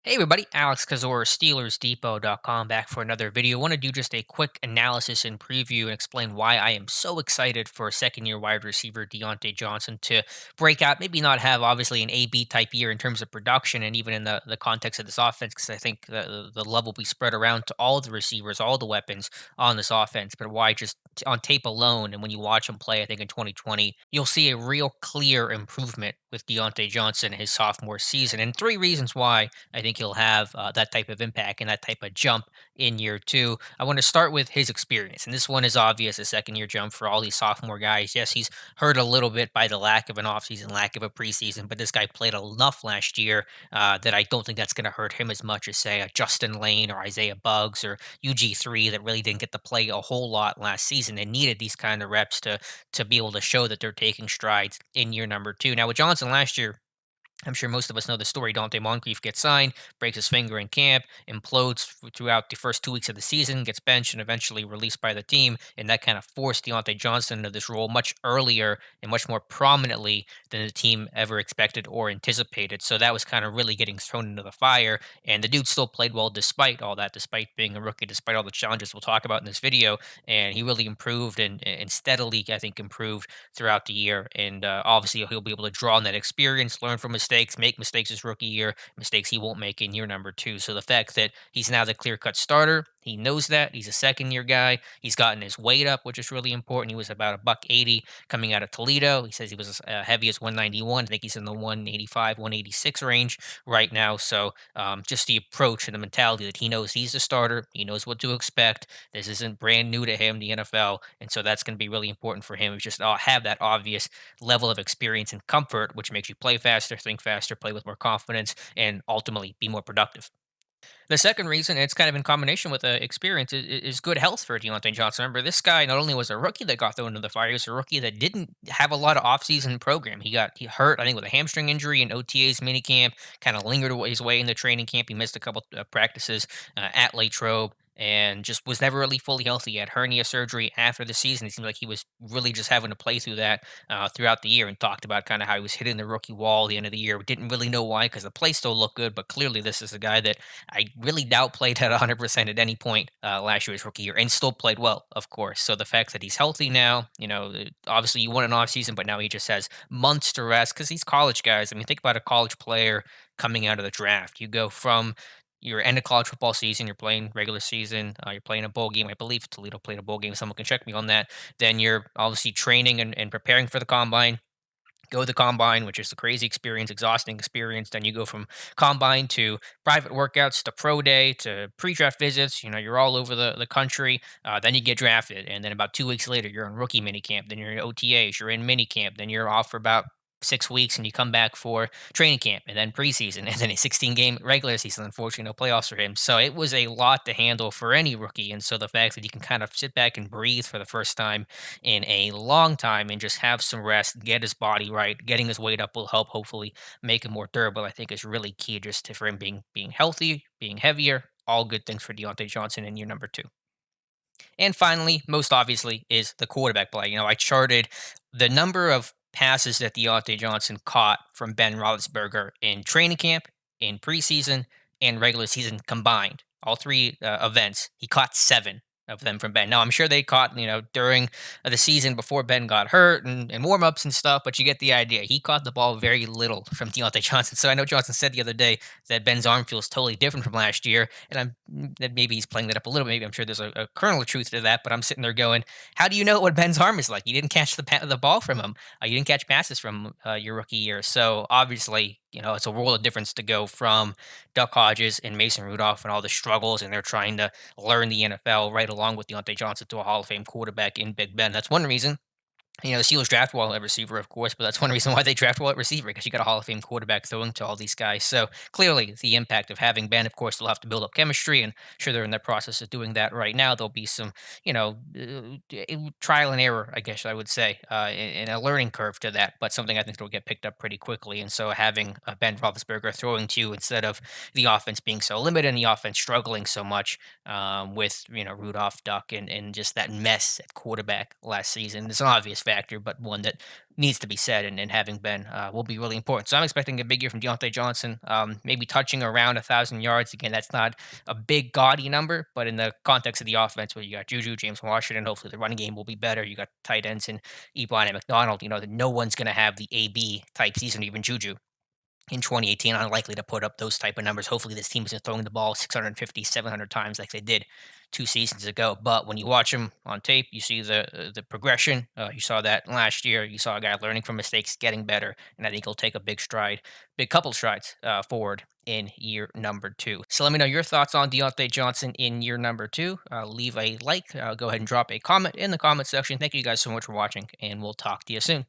Hey everybody, Alex Kozora, SteelersDepot.com, back for another video. I want to do just a quick analysis and preview and explain why I am so excited for second-year wide receiver Diontae Johnson to break out. Maybe not have obviously an AB type year in terms of production and even in the context of this offense, because I think the love will be spread around to all the receivers, all the weapons on this offense. But why just on tape alone, and when you watch him play, I think in 2020, you'll see a real clear improvement with Diontae Johnson his sophomore season, and three reasons why I think he'll have that type of impact and that type of jump in year two. I want to start with his experience. And this one is obvious a second year jump for all these sophomore guys. Yes, he's hurt a little bit by the lack of an offseason, lack of a preseason, but this guy played enough last year that I don't think that's going to hurt him as much as, say, a Justin Lane or Isaiah Buggs or UG3 that really didn't get to play a whole lot last season and needed these kind of reps to be able to show that they're taking strides in year number two. Now, with Johnson last year, I'm sure most of us know the story. Dante Moncrief gets signed, breaks his finger in camp, implodes throughout the first 2 weeks of the season, gets benched, and eventually released by the team. And that kind of forced Diontae Johnson into this role much earlier and much more prominently than the team ever expected or anticipated. So that was kind of really getting thrown into the fire. And the dude still played well despite all that, despite being a rookie, despite all the challenges we'll talk about in this video. And he really improved and steadily, I think, improved throughout the year. And obviously, he'll be able to draw on that experience, learn from mistakes, make mistakes his rookie year, mistakes he won't make in year number two. So the fact that he's now the clear cut starter, he knows that. He's a second year guy. He's gotten his weight up, which is really important. He was about a buck 80 coming out of Toledo. He says he was as heavy as 191. I think he's in the 185, 186 range right now. So just the approach and the mentality that he knows he's a starter. He knows what to expect. This isn't brand new to him, the NFL. And so that's going to be really important for him. Just have that obvious level of experience and comfort, which makes you play faster, think faster, play with more confidence, and ultimately be more productive. The second reason, it's kind of in combination with experience, is good health for Deontay Johnson. Remember, this guy not only was a rookie that got thrown into the fire, he was a rookie that didn't have a lot of offseason program. He hurt, I think, with a hamstring injury in OTA's minicamp, kind of lingered his way in the training camp. He missed a couple practices at Latrobe and just was never really fully healthy. He had hernia surgery after the season. It seemed like he was really just having to play through that throughout the year, and talked about kind of how he was hitting the rookie wall at the end of the year. We didn't really know why because the play still looked good, but clearly this is a guy that I really doubt played at 100% at any point last year, his rookie year, and still played well, of course. So the fact that he's healthy now, obviously you want an offseason, but now he just has months to rest because these college guys, I mean, think about a college player coming out of the draft. You go from your end of college football season, you're playing regular season, you're playing a bowl game. I believe Toledo played a bowl game. Someone can check me on that. Then you're obviously training and preparing for the combine. Go to the combine, which is a crazy experience, exhausting experience. Then you go from combine to private workouts to pro day to pre-draft visits. You're all over the country. Then you get drafted, and then about 2 weeks later, you're in rookie minicamp. Then you're in OTAs. You're in minicamp. Then you're off for about 6 weeks, and you come back for training camp, and then preseason, and then a 16 game regular season. Unfortunately, no playoffs for him. So it was a lot to handle for any rookie. And so the fact that he can kind of sit back and breathe for the first time in a long time and just have some rest, get his body right, getting his weight up will help hopefully make him more durable. I think is really key just for him being healthy, being heavier. All good things for Deontay Johnson in year number two. And finally, most obviously, is the quarterback play. I charted the number of passes that Diontae Johnson caught from Ben Roethlisberger in training camp, in preseason, and regular season combined. All three events, he caught seven of them from Ben. Now, I'm sure they caught, during the season before Ben got hurt and warm ups and stuff, but you get the idea. He caught the ball very little from Deontay Johnson. So I know Johnson said the other day that Ben's arm feels totally different from last year. And that maybe he's playing that up a little. Maybe I'm sure there's a kernel of truth to that, but I'm sitting there going, how do you know what Ben's arm is like? You didn't catch the ball from him. You didn't catch passes from your rookie year. So obviously, it's a world of difference to go from Duck Hodges and Mason Rudolph and all the struggles, and they're trying to learn the NFL right along with Deontay Johnson to a Hall of Fame quarterback in Big Ben. That's one reason. The Steelers draft well at receiver, of course, but that's one reason why they draft well at receiver, because you got a Hall of Fame quarterback throwing to all these guys. So clearly, the impact of having Ben, of course, they'll have to build up chemistry, and sure they're in the process of doing that right now. There'll be some, trial and error, I guess I would say, and a learning curve to that, but something I think will get picked up pretty quickly. And so having Ben Roethlisberger throwing to you instead of the offense being so limited and the offense struggling so much with Rudolph, Duck, and just that mess at quarterback last season, it's an obvious factor, but one that needs to be said, and having been will be really important. So I'm expecting a big year from Deontay Johnson, maybe touching around 1,000 yards. Again, that's not a big gaudy number, but in the context of the offense, where you got Juju, James Washington, hopefully the running game will be better. You got tight ends and Ebron and McDonald. You know that no one's going to have the AB type season, even Juju in 2018, unlikely to put up those type of numbers. Hopefully, this team isn't throwing the ball 650, 700 times like they did 2 seasons ago. But when you watch them on tape, you see the progression. You saw that last year. You saw a guy learning from mistakes, getting better, and I think he'll take a big stride, big couple strides forward in year number two. So let me know your thoughts on Deontay Johnson in year number two. Leave a like. Go ahead and drop a comment in the comment section. Thank you guys so much for watching, and we'll talk to you soon.